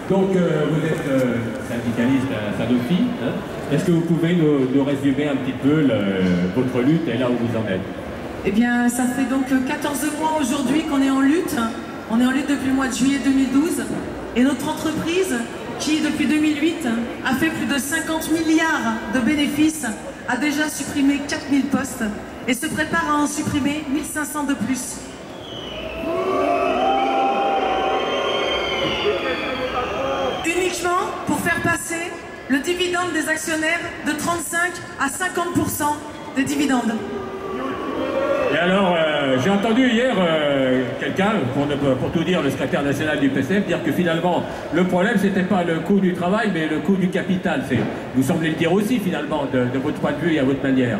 Donc, vous êtes syndicaliste à Sanofi. Hein. Est-ce que vous pouvez nous résumer un petit peu votre lutte et là où vous en êtes? Eh bien, ça fait donc 14 mois aujourd'hui qu'on est en lutte. On est en lutte depuis le mois de juillet 2012. Et notre entreprise, qui depuis 2008 a fait plus de 50 milliards de bénéfices, a déjà supprimé 4000 postes et se prépare à en supprimer 1500 de plus. Uniquement pour faire passer le dividende des actionnaires de 35 à 50% des dividendes. Et alors, j'ai entendu hier quelqu'un, pour tout dire, le secrétaire national du PCF, dire que finalement, le problème, c'était pas le coût du travail, mais le coût du capital. Vous semblez le dire aussi, finalement, de votre point de vue et à votre manière.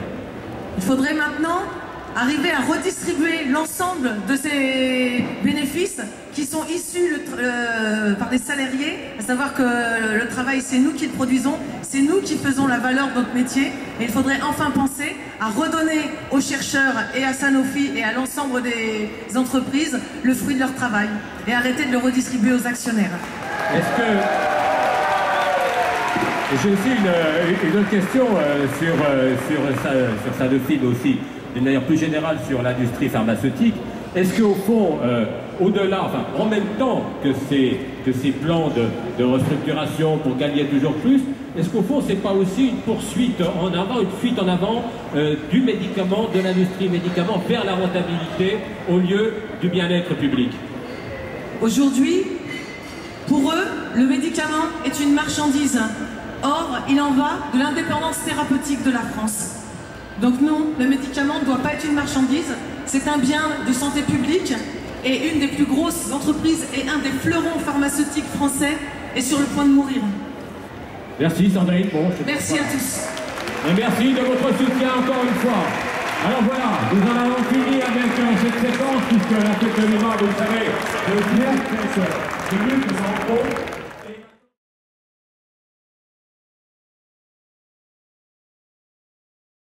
Il faudrait maintenant arriver à redistribuer l'ensemble de ces bénéfices qui sont issus par des salariés, à savoir que le travail, c'est nous qui le produisons, c'est nous qui faisons la valeur de notre métier, et il faudrait enfin penser à redonner aux chercheurs et à Sanofi et à l'ensemble des entreprises le fruit de leur travail, et arrêter de le redistribuer aux actionnaires. Est-ce que... J'ai aussi une autre question sur Sanofi, mais aussi d'une manière plus générale sur l'industrie pharmaceutique. Est-ce qu'au fond, au-delà, enfin, en même temps que ces plans de restructuration pour gagner toujours plus, est-ce qu'au fond, c'est pas aussi une poursuite en avant, une fuite en avant du médicament, de l'industrie médicament vers la rentabilité au lieu du bien-être public? Aujourd'hui, pour eux, le médicament est une marchandise. Or, il en va de l'indépendance thérapeutique de la France. Donc non, le médicament ne doit pas être une marchandise, c'est un bien de santé publique et une des plus grosses entreprises et un des fleurons pharmaceutiques français est sur le point de mourir. Merci Sandrine. Bon, merci à tous. Et merci de votre soutien encore une fois. Alors voilà, nous en avons fini avec cette séquence puisque la fête de mémoire, vous le savez, c'est aussi une lutte en haut.